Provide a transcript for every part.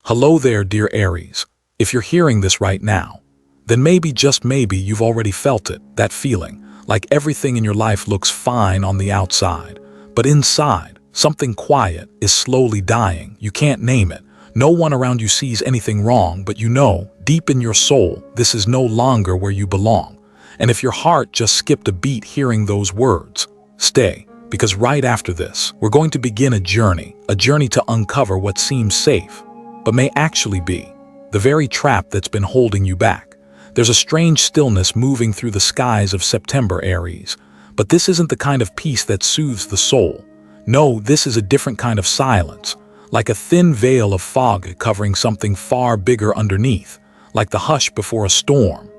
Hello there, dear Aries. If you're hearing this right now, then maybe, just maybe, you've already felt it, that feeling, like everything in your life looks fine on the outside, but inside, something quiet is slowly dying. You can't name it. No one around you sees anything wrong, but you know, deep in your soul, this is no longer where you belong. And if your heart just skipped a beat hearing those words, stay, because right after this, we're going to begin a journey to uncover what seems safe, but may actually be the very trap that's been holding you back. There's a strange stillness moving through the skies of September, Aries. But this isn't the kind of peace that soothes the soul. No, this is a different kind of silence, like a thin veil of fog covering something far bigger underneath, like the hush before a storm,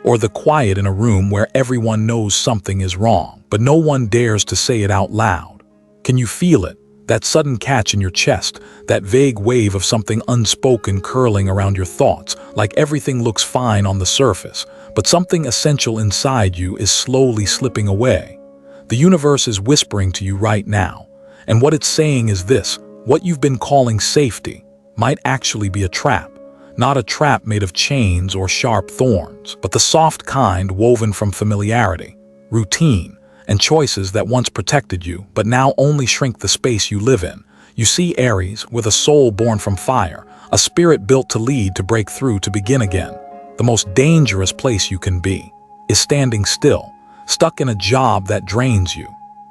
or the quiet in a room where everyone knows something is wrong, but no one dares to say it out loud. Can you feel it? That sudden catch in your chest, that vague wave of something unspoken curling around your thoughts, like everything looks fine on the surface, but something essential inside you is slowly slipping away. The universe is whispering to you right now, and what it's saying is this: what you've been calling safety might actually be a trap. Not a trap made of chains or sharp thorns, but the soft kind woven from familiarity, routine, and choices that once protected you, but now only shrink the space you live in. You see, Aries, with a soul born from fire, a spirit built to lead, to break through, to begin again. The most dangerous place you can be is standing still, stuck in a job that drains you,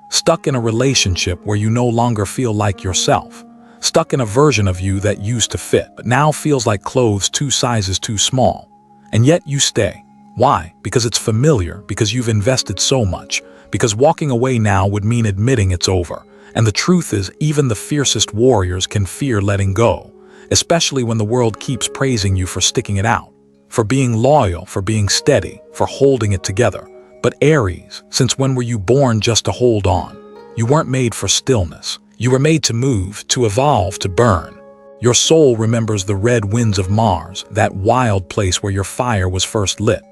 stuck in a relationship where you no longer feel like yourself, stuck in a version of you that used to fit, but now feels like clothes 2 sizes too small. And yet you stay. Why? Because it's familiar, because you've invested so much, because walking away now would mean admitting it's over. And the truth is, even the fiercest warriors can fear letting go, especially when the world keeps praising you for sticking it out, for being loyal, for being steady, for holding it together. But Aries, since when were you born just to hold on? You weren't made for stillness. You were made to move, to evolve, to burn. Your soul remembers the red winds of Mars, that wild place where your fire was first lit.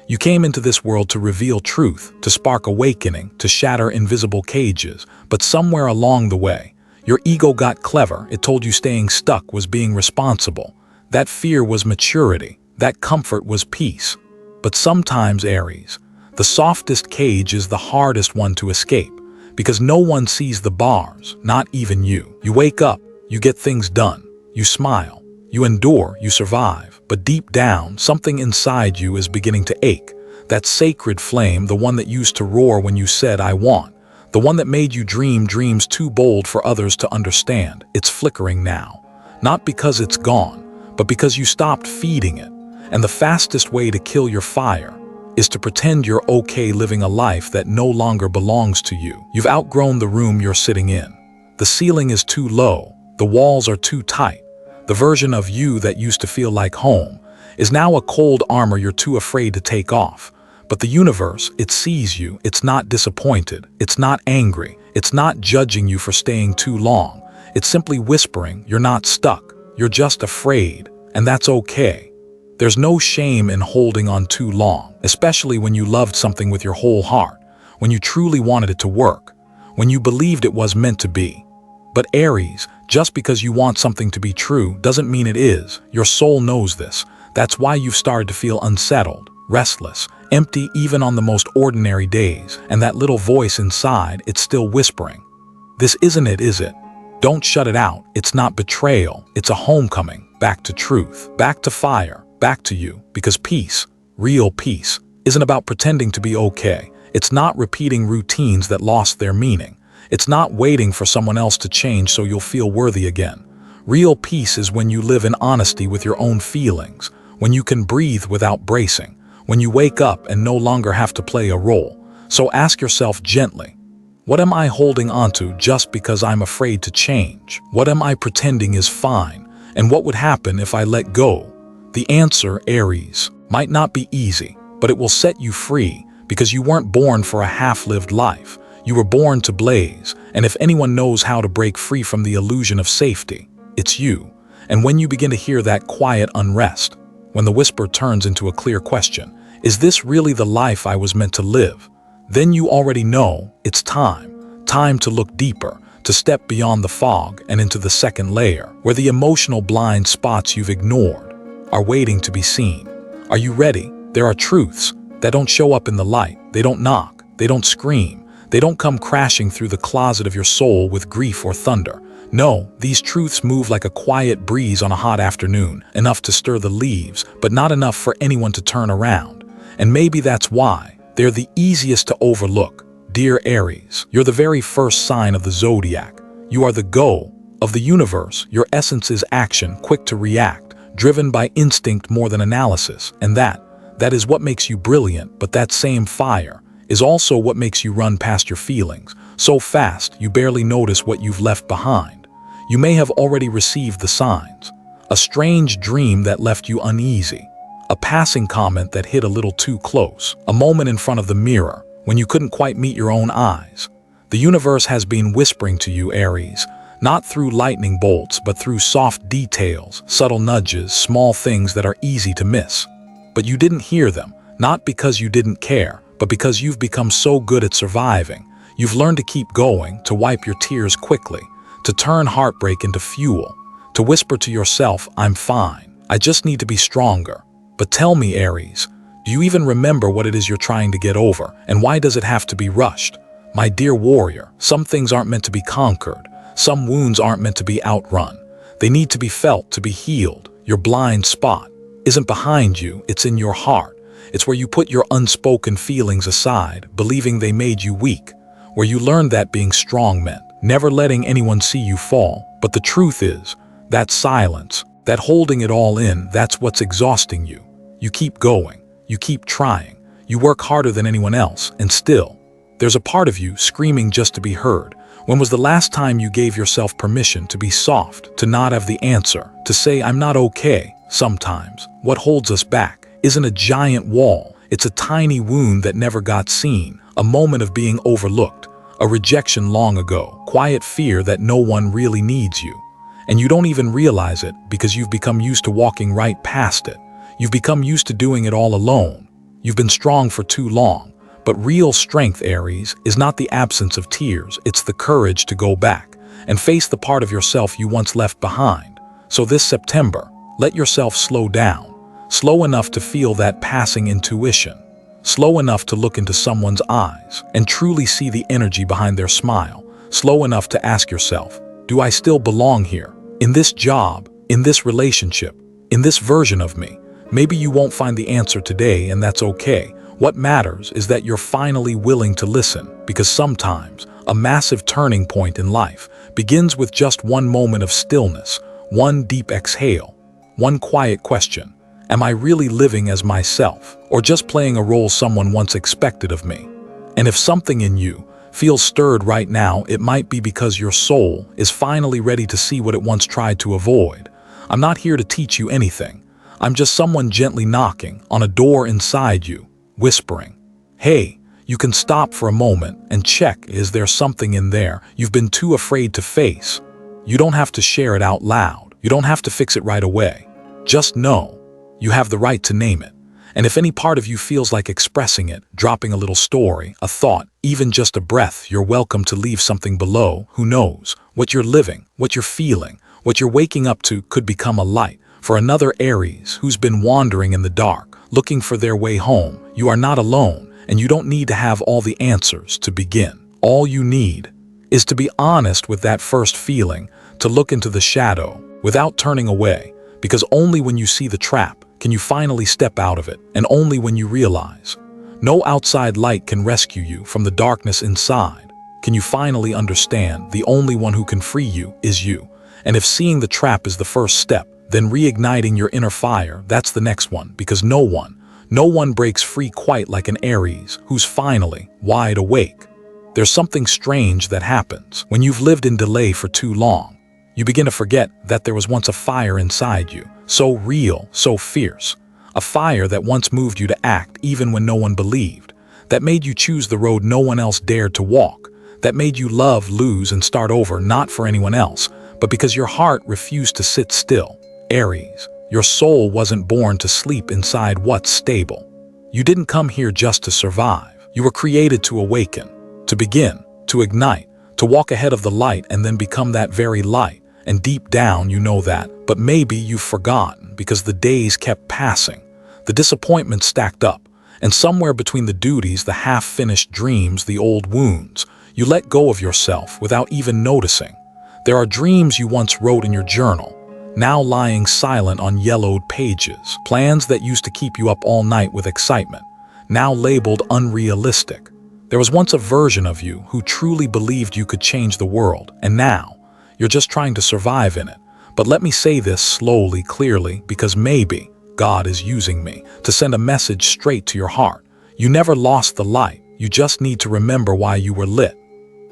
You came into this world to reveal truth, to spark awakening, to shatter invisible cages, but somewhere along the way, your ego got clever. It told you staying stuck was being responsible. That fear was maturity. That comfort was peace. But sometimes, Aries, the softest cage is the hardest one to escape, because no one sees the bars, not even you. You wake up, you get things done, you smile, you endure, you survive, but deep down, something inside you is beginning to ache. That sacred flame, the one that used to roar when you said, "I want," the one that made you dream dreams too bold for others to understand, it's flickering now. Not because it's gone, but because you stopped feeding it. And the fastest way to kill your fire is to pretend you're okay living a life that no longer belongs to you. You've outgrown the room you're sitting in. The ceiling is too low, the walls are too tight. The version of you that used to feel like home is now a cold armor you're too afraid to take off. But the universe, it sees you. It's not disappointed. It's not angry. It's not judging you for staying too long. It's simply whispering, you're not stuck. You're just afraid. And that's okay. There's no shame in holding on too long, especially when you loved something with your whole heart, when you truly wanted it to work, when you believed it was meant to be. But Aries, just because you want something to be true doesn't mean it is. Your soul knows this. That's why you've started to feel unsettled, restless, empty even on the most ordinary days. And that little voice inside, it's still whispering, "This isn't it, is it?" Don't shut it out. It's not betrayal. It's a homecoming, back to truth, back to fire, back to you. Because peace, real peace, isn't about pretending to be okay. It's not repeating routines that lost their meaning. It's not waiting for someone else to change so you'll feel worthy again. Real peace is when you live in honesty with your own feelings, when you can breathe without bracing, when you wake up and no longer have to play a role. So ask yourself gently, what am I holding onto just because I'm afraid to change? What am I pretending is fine? And what would happen if I let go? The answer, Aries, might not be easy, but it will set you free, because you weren't born for a half-lived life. You were born to blaze, and if anyone knows how to break free from the illusion of safety, it's you. And when you begin to hear that quiet unrest, when the whisper turns into a clear question, is this really the life I was meant to live? Then you already know it's time to look deeper, to step beyond the fog and into the second layer, where the emotional blind spots you've ignored are waiting to be seen. Are you ready? There are truths that don't show up in the light. They don't knock. They don't scream. They don't come crashing through the closet of your soul with grief or thunder. No, these truths move like a quiet breeze on a hot afternoon, enough to stir the leaves, but not enough for anyone to turn around. And maybe that's why they're the easiest to overlook. Dear Aries, you're the very first sign of the Zodiac. You are the go of the universe. Your essence is action, quick to react, driven by instinct more than analysis. And that is what makes you brilliant, but that same fire is also what makes you run past your feelings so fast you barely notice what you've left behind. You may have already received the signs. A strange dream that left you uneasy. A passing comment that hit a little too close. A moment in front of the mirror when you couldn't quite meet your own eyes. The universe has been whispering to you, Aries, not through lightning bolts, but through soft details, subtle nudges, small things that are easy to miss. But you didn't hear them, not because you didn't care, but because you've become so good at surviving. You've learned to keep going, to wipe your tears quickly, to turn heartbreak into fuel, to whisper to yourself, I'm fine, I just need to be stronger. But tell me, Aries, do you even remember what it is you're trying to get over, and why does it have to be rushed? My dear warrior, some things aren't meant to be conquered. Some wounds aren't meant to be outrun. They need to be felt, to be healed. Your blind spot isn't behind you, it's in your heart. It's where you put your unspoken feelings aside, believing they made you weak. Where you learned that being strong meant never letting anyone see you fall. But the truth is, that silence, that holding it all in, that's what's exhausting you. You keep going, you keep trying, you work harder than anyone else, and still, there's a part of you screaming just to be heard. When was the last time you gave yourself permission to be soft, to not have the answer, to say, I'm not okay? Sometimes, what holds us back isn't a giant wall, it's a tiny wound that never got seen, a moment of being overlooked, a rejection long ago, quiet fear that no one really needs you. And you don't even realize it because you've become used to walking right past it. You've become used to doing it all alone. You've been strong for too long. But real strength, Aries, is not the absence of tears, it's the courage to go back and face the part of yourself you once left behind. So this September, let yourself slow down. Slow enough to feel that passing intuition. Slow enough to look into someone's eyes and truly see the energy behind their smile. Slow enough to ask yourself, do I still belong here? In this job, in this relationship, in this version of me? Maybe you won't find the answer today, and that's okay. What matters is that you're finally willing to listen, because sometimes a massive turning point in life begins with just one moment of stillness, one deep exhale, one quiet question. Am I really living as myself, or just playing a role someone once expected of me? And if something in you feels stirred right now, it might be because your soul is finally ready to see what it once tried to avoid. I'm not here to teach you anything. I'm just someone gently knocking on a door inside you, whispering, hey, you can stop for a moment and check, is there something in there you've been too afraid to face? You don't have to share it out loud. You don't have to fix it right away. Just know you have the right to name it. And if any part of you feels like expressing it, dropping a little story, a thought, even just a breath, you're welcome to leave something below. Who knows? What you're living, what you're feeling, what you're waking up to could become a light for another Aries who's been wandering in the dark, looking for their way home. You are not alone, and you don't need to have all the answers to begin. All you need is to be honest with that first feeling, to look into the shadow without turning away, because only when you see the trap can you finally step out of it, and only when you realize no outside light can rescue you from the darkness inside, can you finally understand the only one who can free you is you. And if seeing the trap is the first step, then reigniting your inner fire, that's the next one, because no one breaks free quite like an Aries who's finally wide awake. There's something strange that happens when you've lived in delay for too long. You begin to forget that there was once a fire inside you, so real, so fierce. A fire that once moved you to act even when no one believed, that made you choose the road no one else dared to walk, that made you love, lose, and start over, not for anyone else, but because your heart refused to sit still. Aries, your soul wasn't born to sleep inside what's stable. You didn't come here just to survive. You were created to awaken, to begin, to ignite, to walk ahead of the light and then become that very light. And deep down you know that, but maybe you've forgotten because the days kept passing. The disappointment stacked up, and somewhere between the duties, the half-finished dreams, the old wounds, you let go of yourself without even noticing. There are dreams you once wrote in your journal, now lying silent on yellowed pages. Plans that used to keep you up all night with excitement, now labeled unrealistic. There was once a version of you who truly believed you could change the world, and now you're just trying to survive in it. But let me say this slowly, clearly, because maybe God is using me to send a message straight to your heart. You never lost the light. You just need to remember why you were lit.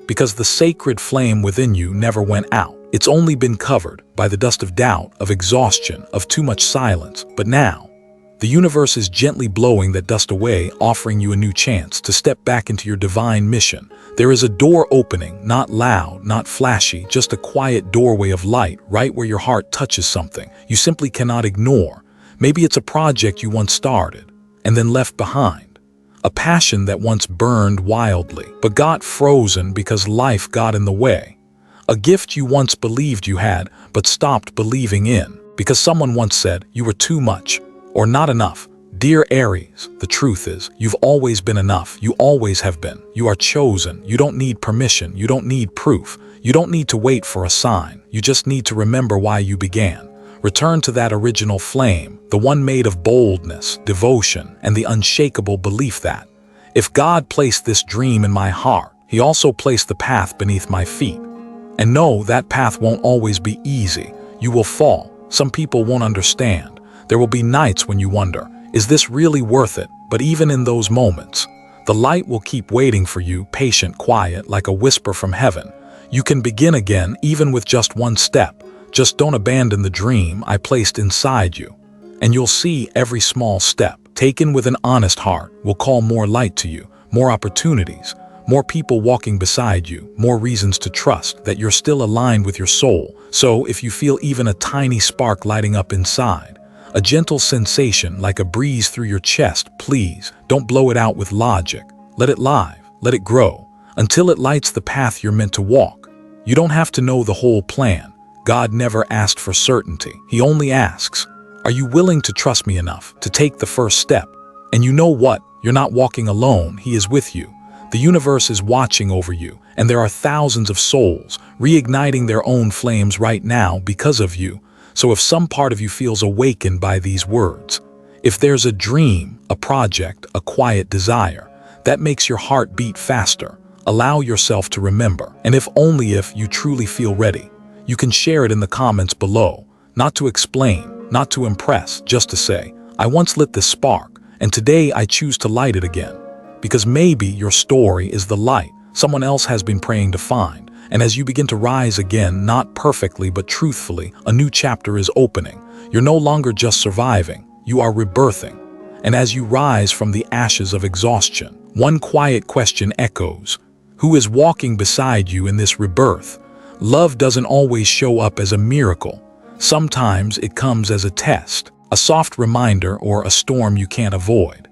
Because the sacred flame within you never went out. It's only been covered by the dust of doubt, of exhaustion, of too much silence. But now, the universe is gently blowing that dust away, offering you a new chance to step back into your divine mission. There is a door opening, not loud, not flashy, just a quiet doorway of light right where your heart touches something you simply cannot ignore. Maybe it's a project you once started and then left behind. A passion that once burned wildly, but got frozen because life got in the way. A gift you once believed you had, but stopped believing in, because someone once said you were too much or not enough. Dear Aries, the truth is, you've always been enough. You always have been. You are chosen. You don't need permission. You don't need proof. You don't need to wait for a sign. You just need to remember why you began. Return to that original flame, the one made of boldness, devotion, and the unshakable belief that, if God placed this dream in my heart, He also placed the path beneath my feet. And no, that path won't always be easy. You will fall. Some people won't understand. There will be nights when you wonder, is this really worth it? But even in those moments, the light will keep waiting for you, patient, quiet, like a whisper from heaven. You can begin again, even with just one step. Just don't abandon the dream I placed inside you. And you'll see every small step, taken with an honest heart, will call more light to you, more opportunities, more people walking beside you, more reasons to trust that you're still aligned with your soul. So if you feel even a tiny spark lighting up inside, a gentle sensation like a breeze through your chest, please don't blow it out with logic. Let it live, let it grow, until it lights the path you're meant to walk. You don't have to know the whole plan. God never asked for certainty. He only asks, are you willing to trust me enough to take the first step? And you know what? You're not walking alone. He is with you. The universe is watching over you, and there are thousands of souls reigniting their own flames right now because of you. So if some part of you feels awakened by these words, if there's a dream, a project, a quiet desire that makes your heart beat faster, allow yourself to remember. And if only if you truly feel ready, you can share it in the comments below, not to explain, not to impress, just to say, I once lit this spark, and today I choose to light it again. Because maybe your story is the light someone else has been praying to find, and as you begin to rise again, not perfectly but truthfully, a new chapter is opening. You're no longer just surviving, you are rebirthing. And as you rise from the ashes of exhaustion, one quiet question echoes, who is walking beside you in this rebirth? Love doesn't always show up as a miracle. Sometimes it comes as a test, a soft reminder, or a storm you can't avoid.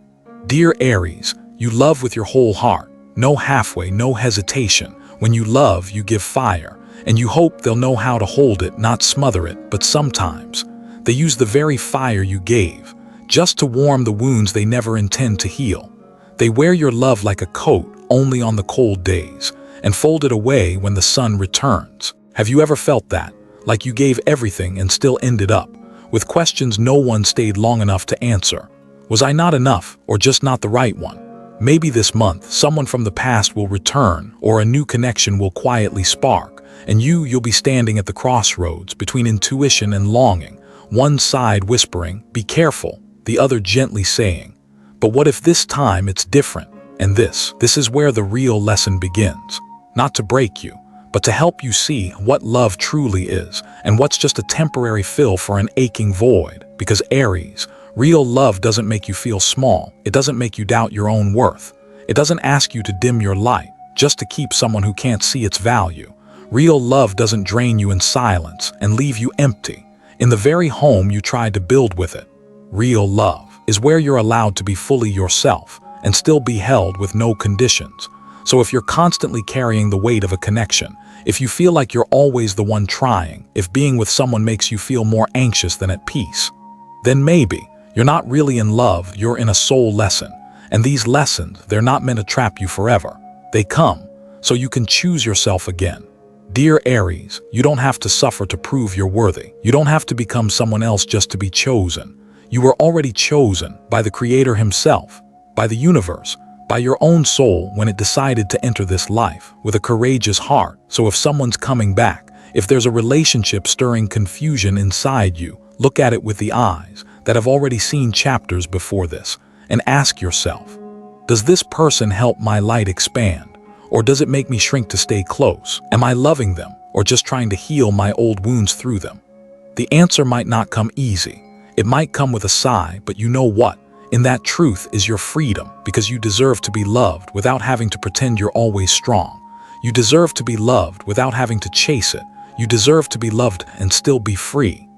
Dear Aries, you love with your whole heart. No halfway, no hesitation. When you love, you give fire, and you hope they'll know how to hold it, not smother it. But sometimes, they use the very fire you gave, just to warm the wounds they never intend to heal. They wear your love like a coat, only on the cold days, and fold it away when the sun returns. Have you ever felt that? Like you gave everything and still ended up with questions no one stayed long enough to answer. Was I not enough, or just not the right one? Maybe this month, someone from the past will return, or a new connection will quietly spark, and you'll be standing at the crossroads between intuition and longing, one side whispering, be careful, the other gently saying, but what if this time it's different? And this is where the real lesson begins. Not to break you, but to help you see what love truly is, and what's just a temporary fill for an aching void. Because Aries, real love doesn't make you feel small. It doesn't make you doubt your own worth. It doesn't ask you to dim your light, just to keep someone who can't see its value. Real love doesn't drain you in silence and leave you empty, in the very home you tried to build with it. Real love is where you're allowed to be fully yourself and still be held with no conditions. So if you're constantly carrying the weight of a connection, if you feel like you're always the one trying, if being with someone makes you feel more anxious than at peace, then maybe you're not really in love, you're in a soul lesson. And these lessons, they're not meant to trap you forever. They come so you can choose yourself again. Dear Aries, you don't have to suffer to prove you're worthy. You don't have to become someone else just to be chosen. You were already chosen by the Creator himself, by the universe, by your own soul when it decided to enter this life with a courageous heart. So if someone's coming back, if there's a relationship stirring confusion inside you, look at it with the eyes that have already seen chapters before this and ask yourself, does this person help my light expand? Or does it make me shrink to stay close? Am I loving them or just trying to heal my old wounds through them? The answer might not come easy. It might come with a sigh, but you know what? In that truth is your freedom, because you deserve to be loved without having to pretend you're always strong. You deserve to be loved without having to chase it. You deserve to be loved and still be free.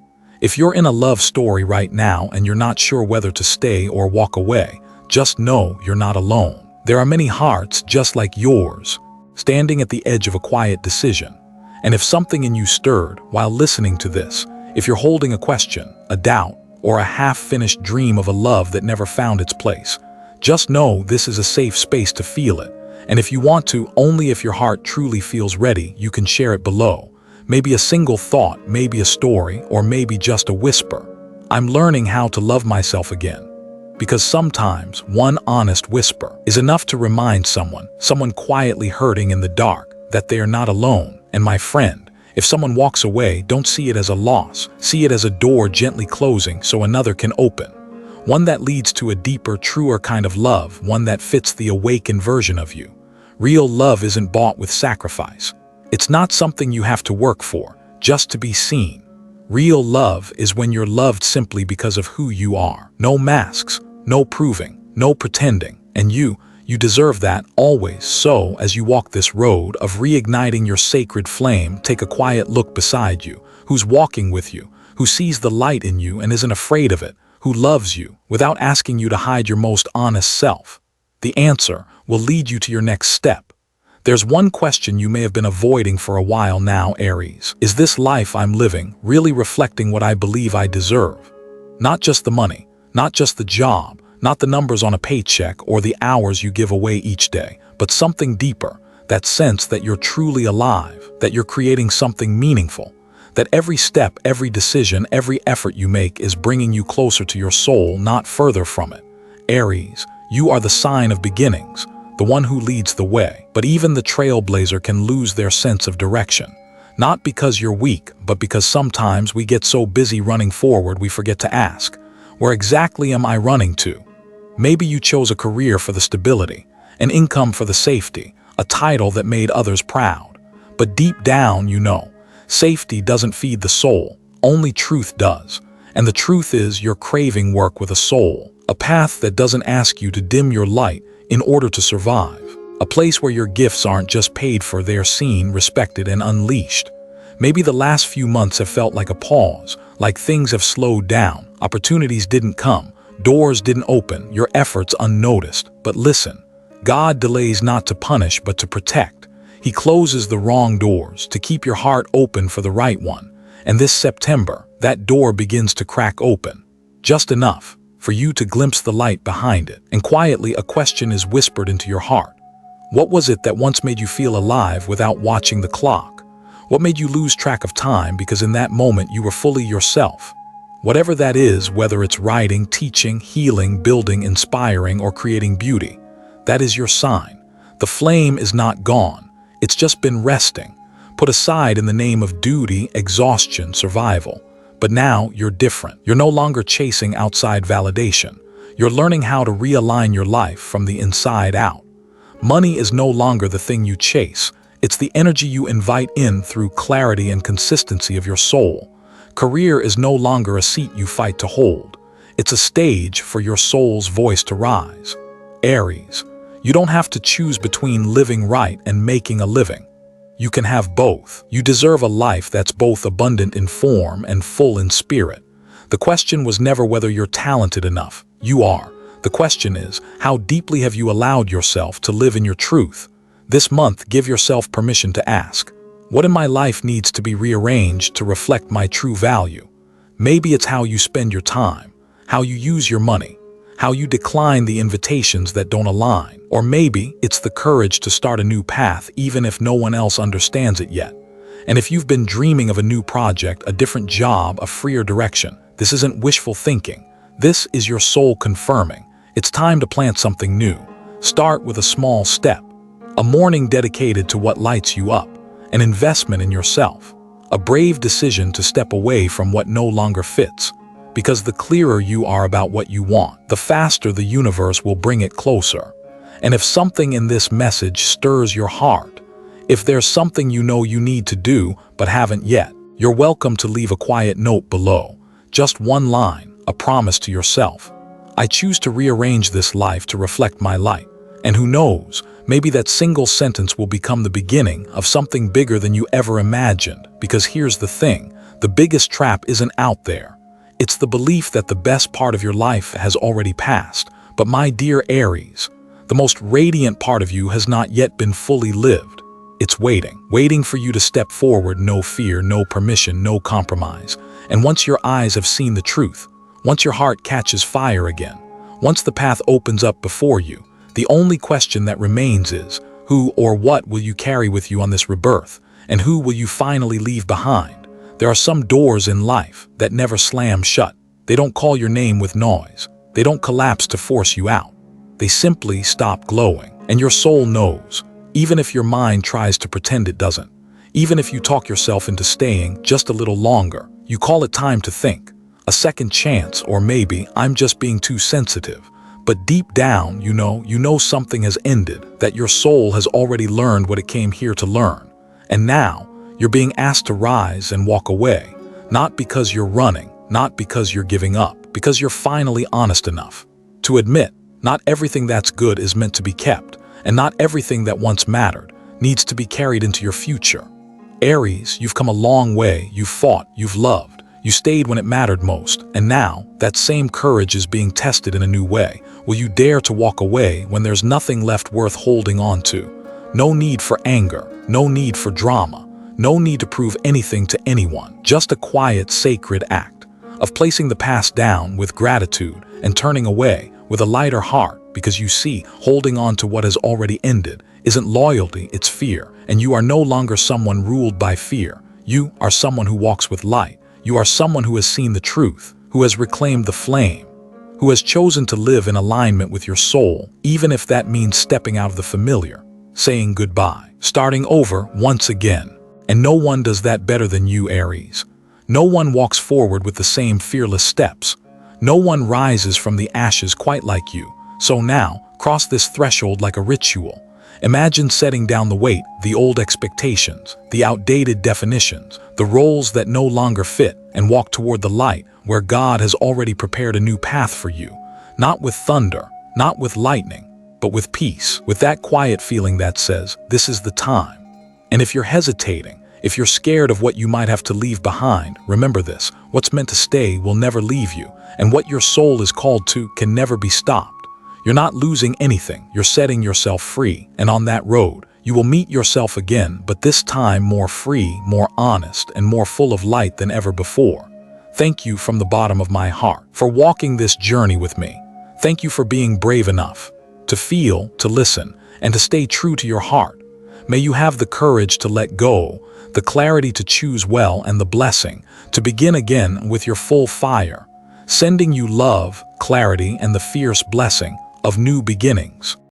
If you're in a love story right now and you're not sure whether to stay or walk away, just know you're not alone. There are many hearts just like yours, standing at the edge of a quiet decision. And if something in you stirred while listening to this, if you're holding a question, a doubt, or a half-finished dream of a love that never found its place, just know this is a safe space to feel it. And if you want to, only if your heart truly feels ready, you can share it below. Maybe a single thought, maybe a story, or maybe just a whisper. I'm learning how to love myself again. Because sometimes one honest whisper is enough to remind someone quietly hurting in the dark, that they are not alone. And my friend, if someone walks away, don't see it as a loss. See it as a door gently closing so another can open. One that leads to a deeper, truer kind of love, one that fits the awakened version of you. Real love isn't bought with sacrifice. It's not something you have to work for, just to be seen. Real love is when you're loved simply because of who you are. No masks, no proving, no pretending. And you deserve that always. So, as you walk this road of reigniting your sacred flame, take a quiet look beside you. Who's walking with you? Who sees the light in you and isn't afraid of it? Who loves you without asking you to hide your most honest self? The answer will lead you to your next step. There's one question you may have been avoiding for a while now, Aries. Is this life I'm living really reflecting what I believe I deserve? Not just the money, not just the job, not the numbers on a paycheck or the hours you give away each day, but something deeper, that sense that you're truly alive, that you're creating something meaningful, that every step, every decision, every effort you make is bringing you closer to your soul, not further from it. Aries, you are the sign of beginnings, the one who leads the way. But even the trailblazer can lose their sense of direction. Not because you're weak, but because sometimes we get so busy running forward we forget to ask, where exactly am I running to? Maybe you chose a career for the stability, an income for the safety, a title that made others proud. But deep down, you know, safety doesn't feed the soul, only truth does. And the truth is you're craving work with a soul, a path that doesn't ask you to dim your light in order to survive. A place where your gifts aren't just paid for, they're seen, respected, and unleashed. Maybe the last few months have felt like a pause, like things have slowed down, opportunities didn't come, doors didn't open, your efforts unnoticed. But listen, God delays not to punish but to protect. He closes the wrong doors to keep your heart open for the right one. And this September, that door begins to crack open. Just enough for you to glimpse the light behind it. And quietly a question is whispered into your heart. What was it that once made you feel alive without watching the clock? What made you lose track of time because in that moment you were fully yourself? Whatever that is, whether it's writing, teaching, healing, building, inspiring, or creating beauty, that is your sign. The flame is not gone. It's just been resting, put aside in the name of duty, exhaustion, survival. But now you're different. You're no longer chasing outside validation. You're learning how to realign your life from the inside out. Money is no longer the thing you chase. It's the energy you invite in through clarity and consistency of your soul. Career is no longer a seat you fight to hold. It's a stage for your soul's voice to rise. Aries, you don't have to choose between living right and making a living. You can have both. You deserve a life that's both abundant in form and full in spirit. The question was never whether you're talented enough. You are. The question is, how deeply have you allowed yourself to live in your truth? This month, give yourself permission to ask, what in my life needs to be rearranged to reflect my true value? Maybe it's how you spend your time, how you use your money, how you decline the invitations that don't align. Or maybe it's the courage to start a new path even if no one else understands it yet. And if you've been dreaming of a new project, a different job, a freer direction, this isn't wishful thinking. This is your soul confirming. It's time to plant something new. Start with a small step. A morning dedicated to what lights you up. An investment in yourself. A brave decision to step away from what no longer fits. Because the clearer you are about what you want, the faster the universe will bring it closer. And if something in this message stirs your heart, if there's something you know you need to do but haven't yet, you're welcome to leave a quiet note below. Just one line, a promise to yourself. I choose to rearrange this life to reflect my light. And who knows, maybe that single sentence will become the beginning of something bigger than you ever imagined. Because here's the thing, the biggest trap isn't out there. It's the belief that the best part of your life has already passed. But my dear Aries, the most radiant part of you has not yet been fully lived. It's waiting for you to step forward, no fear, no permission, no compromise. And once your eyes have seen the truth, once your heart catches fire again, once the path opens up before you, the only question that remains is, who or what will you carry with you on this rebirth? And who will you finally leave behind? There are some doors in life that never slam shut. They don't call your name with noise. They don't collapse to force you out. They simply stop glowing. And your soul knows, even if your mind tries to pretend it doesn't. Even if you talk yourself into staying just a little longer, you call it time to think. A second chance, or maybe I'm just being too sensitive. But deep down, you know something has ended, that your soul has already learned what it came here to learn. And now, you're being asked to rise and walk away. Not because you're running, not because you're giving up, because you're finally honest enough to admit, not everything that's good is meant to be kept, and not everything that once mattered needs to be carried into your future. Aries, you've come a long way, you've fought, you've loved, you stayed when it mattered most, and now, that same courage is being tested in a new way. Will you dare to walk away when there's nothing left worth holding on to? No need for anger, no need for drama, no need to prove anything to anyone. Just a quiet, sacred act of placing the past down with gratitude and turning away with a lighter heart, because you see, holding on to what has already ended isn't loyalty, it's fear. And you are no longer someone ruled by fear. You are someone who walks with light. You are someone who has seen the truth, who has reclaimed the flame, who has chosen to live in alignment with your soul, even if that means stepping out of the familiar, saying goodbye, starting over once again. And no one does that better than you, Aries. No one walks forward with the same fearless steps. No one rises from the ashes quite like you. So now, cross this threshold like a ritual. Imagine setting down the weight, the old expectations, the outdated definitions, the roles that no longer fit, and walk toward the light where God has already prepared a new path for you. Not with thunder, not with lightning, but with peace, with that quiet feeling that says, this is the time. And if you're hesitating, if you're scared of what you might have to leave behind, remember this, what's meant to stay will never leave you, and what your soul is called to can never be stopped. You're not losing anything, you're setting yourself free, and on that road, you will meet yourself again, but this time more free, more honest, and more full of light than ever before. Thank you from the bottom of my heart for walking this journey with me. Thank you for being brave enough to feel, to listen, and to stay true to your heart. May you have the courage to let go, the clarity to choose well, and the blessing to begin again with your full fire, sending you love, clarity, and the fierce blessing of new beginnings.